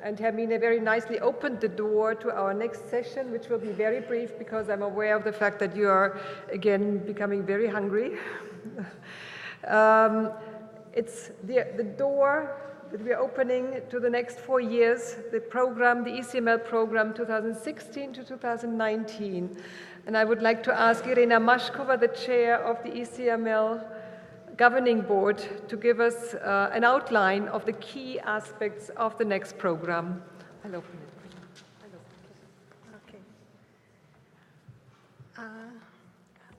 And Hermine very nicely opened the door to our next session, which will be very brief because I'm aware of the fact that you are again becoming very hungry. It's the door that we are opening to the next 4 years, the program, the ECML program 2016 to 2019. And I would like to ask Irena Mašková, the chair of the ECML Governing Board, to give us an outline of the key aspects of the next program. I'll open it. Okay.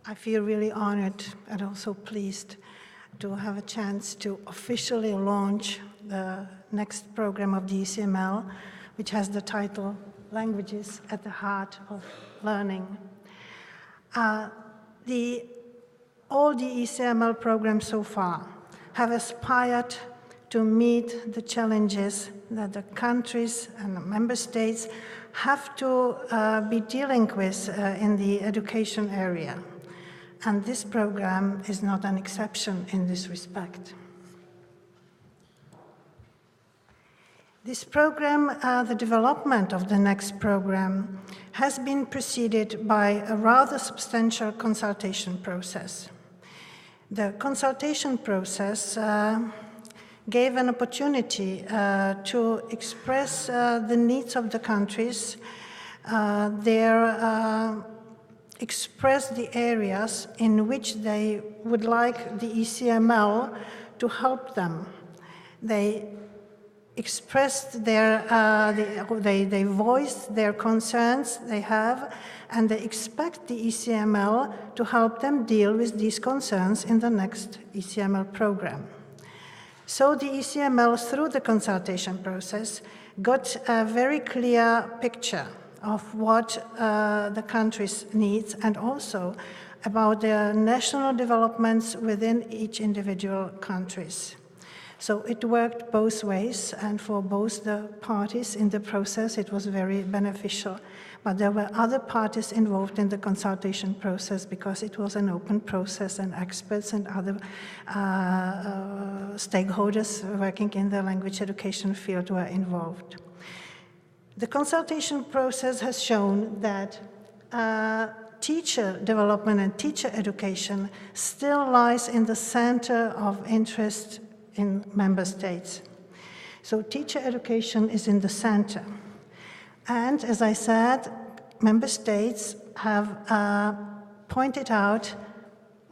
I feel really honored and also pleased to have a chance to officially launch the next program of the ECML, which has the title Languages at the Heart of Learning. All the ECML programs so far have aspired to meet the challenges that the countries and the member states have to be dealing with in the education area. And this program is not an exception in this respect. This program, the development of the next program, has been preceded by a rather substantial consultation process. The consultation process gave an opportunity to express the needs of the countries, express the areas in which they would like the ECML to help them. They expressed they voiced their concerns they have, and they expect the ECML to help them deal with these concerns in the next ECML program. So the ECML, through the consultation process, got a very clear picture of what the countries need and also about the national developments within each individual countries. So it worked both ways, and for both the parties in the process, it was very beneficial. But there were other parties involved in the consultation process because it was an open process, and experts and other stakeholders working in the language education field were involved. The consultation process has shown that teacher development and teacher education still lies in the center of interest in member states. So teacher education is in the center. And as I said, member states have pointed out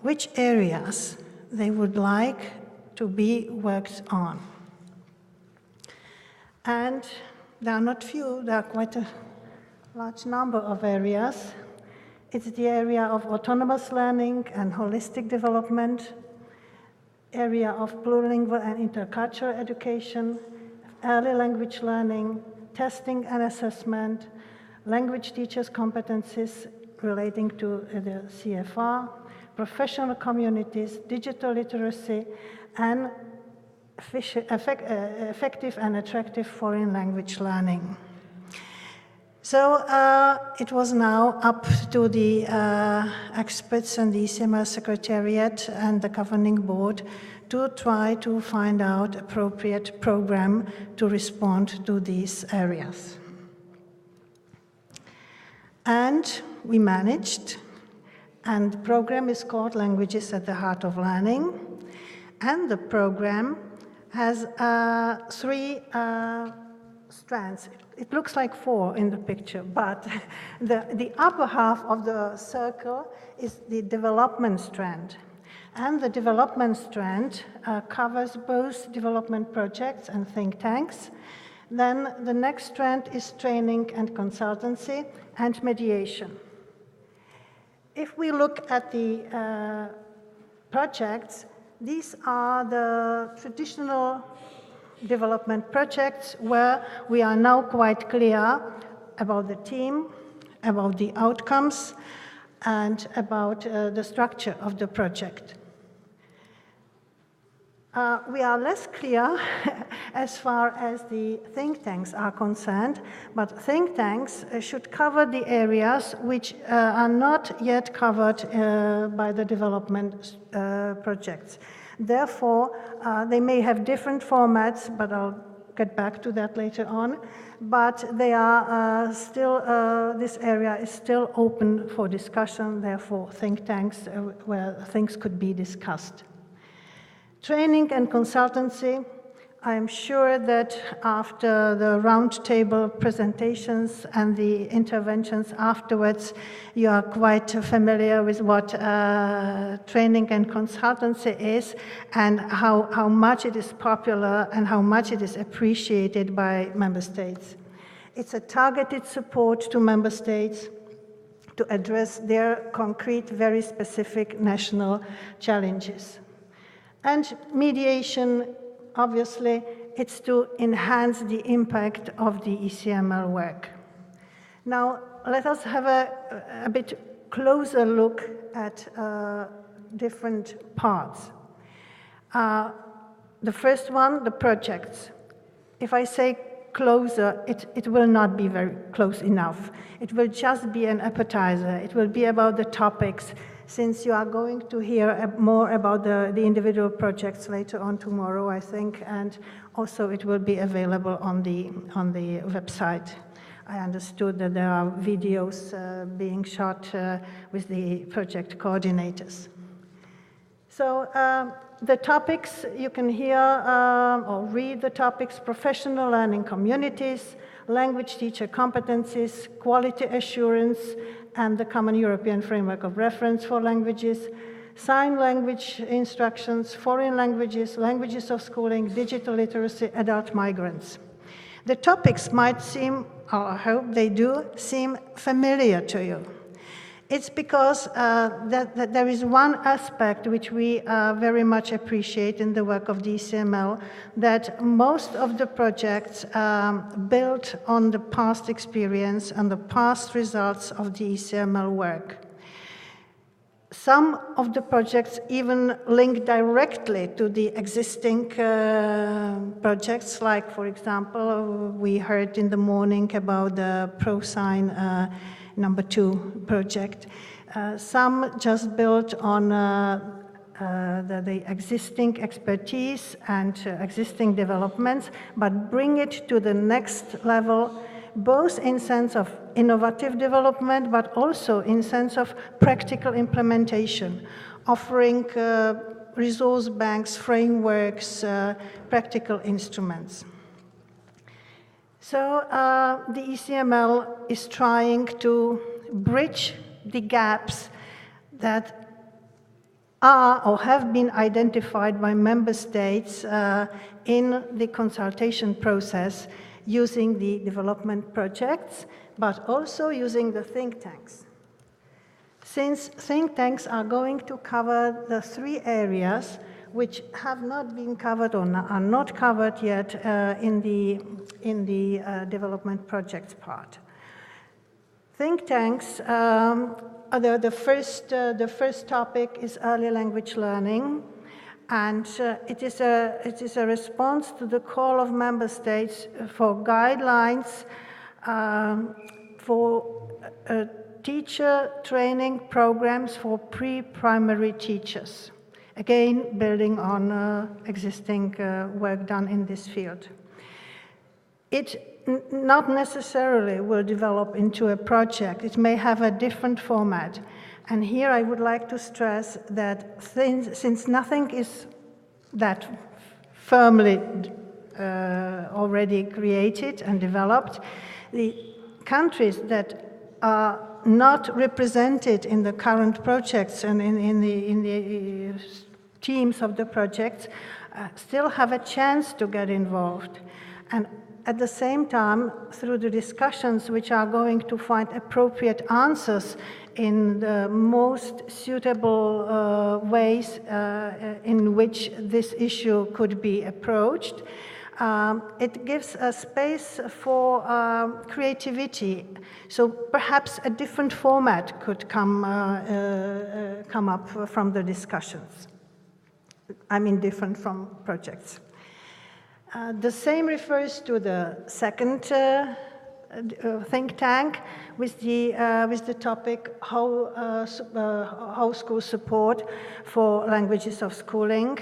which areas they would like to be worked on. And there are not few, there are quite a large number of areas. It's the area of autonomous learning and holistic development, area of plurilingual and intercultural education, early language learning, testing and assessment, language teachers' competencies relating to the CFR, professional communities, digital literacy, and effective and attractive foreign language learning. So it was now up to the experts and the ECML Secretariat and the Governing Board to try to find out appropriate program to respond to these areas. And we managed, and the program is called Languages at the Heart of Learning, and the program has three strands. It looks like four in the picture, but the upper half of the circle is the development strand. And the development strand covers both development projects and think tanks. Then the next strand is training and consultancy and mediation. If we look at the projects, these are the traditional development projects where we are now quite clear about the team, about the outcomes, and about the structure of the project. We are less clear as far as the think tanks are concerned, but think tanks should cover the areas which are not yet covered by the development projects. Therefore, they may have different formats, but I'll get back to that later on. But they are still, this area is still open for discussion, therefore think tanks where things could be discussed. Training and consultancy. I am sure that after the roundtable presentations and the interventions afterwards, you are quite familiar with what training and consultancy is and how much it is popular and how much it is appreciated by member states. It's a targeted support to member states to address their concrete, very specific national challenges. And mediation, obviously, it's to enhance the impact of the ECML work. Now, let us have a bit closer look at different parts. The first one, the projects. If I say closer, it will not be very close enough. It will just be an appetizer. It will be about the topics, since you are going to hear more about the individual projects later on tomorrow, I think, and also it will be available on the website. I understood that there are videos being shot with the project coordinators. So the topics, you can hear or read the topics: professional learning communities, language teacher competencies, quality assurance, and the Common European Framework of Reference for Languages, sign language instructions, foreign languages, languages of schooling, digital literacy, adult migrants. The topics might seem, or I hope they do, seem familiar to you. It's because that there is one aspect which we very much appreciate in the work of the ECML, that most of the projects built on the past experience and the past results of the ECML work. Some of the projects even link directly to the existing projects, like, for example, we heard in the morning about the ProSign number 2 project. Some just built on the existing expertise and existing developments, but bring it to the next level, both in sense of innovative development, but also in sense of practical implementation, offering resource banks, frameworks, practical instruments. So the ECML is trying to bridge the gaps that are or have been identified by member states in the consultation process, using the development projects, but also using the think tanks. Since think tanks are going to cover the 3 areas which have not been covered or are not covered yet in the development projects part. Think tanks, the first topic is early language learning, and it is a response to the call of member states for guidelines for teacher training programs for pre-primary teachers. Again, building on existing work done in this field. It not necessarily will develop into a project. It may have a different format. And here I would like to stress that since nothing is that firmly already created and developed, the countries that are not represented in the current projects and in the teams of the projects still have a chance to get involved. And at the same time, through the discussions which are going to find appropriate answers in the most suitable ways in which this issue could be approached, it gives a space for creativity. So perhaps a different format could come up from the discussions. I mean, different from projects. The same refers to the second think tank with the topic how school support for languages of schooling,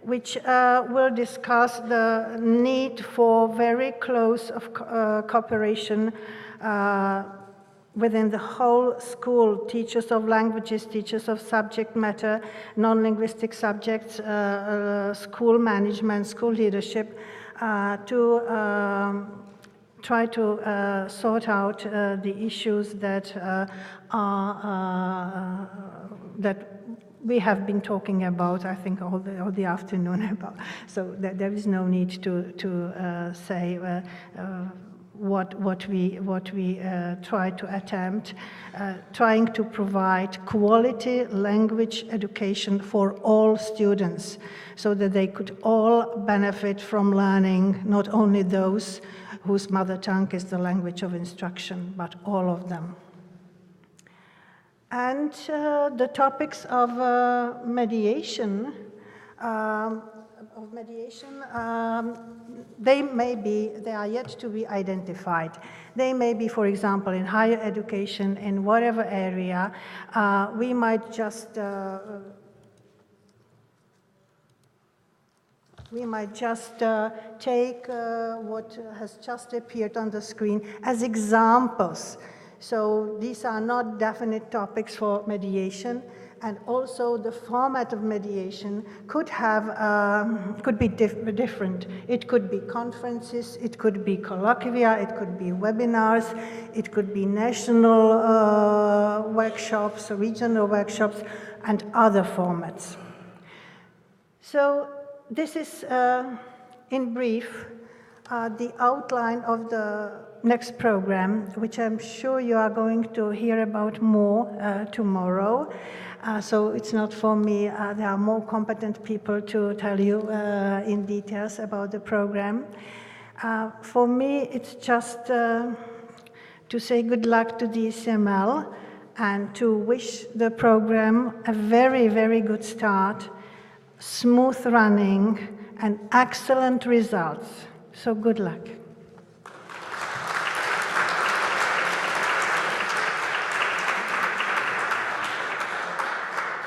which will discuss the need for very close cooperation within the whole school, teachers of languages, teachers of subject matter, non-linguistic subjects, school management, school leadership, to try to sort out the issues that that we have been talking about, I think, all the afternoon about. So there is no need to say what we try to attempt, trying to provide quality language education for all students, so that they could all benefit from learning, not only those whose mother tongue is the language of instruction, but all of them. And the topics of mediation, they are yet to be identified. They may be, for example, in higher education, in whatever area. We might just take what has just appeared on the screen as examples. So these are not definite topics for mediation, and also the format of mediation could be different. It could be conferences, it could be colloquia, it could be webinars, it could be national workshops, regional workshops, and other formats. So this is, in brief, the outline of the next program, which I'm sure you are going to hear about more tomorrow. So it's not for me. There are more competent people to tell you in details about the program. For me, it's just to say good luck to the ECML and to wish the program a very, very good start, smooth running, and excellent results. So good luck.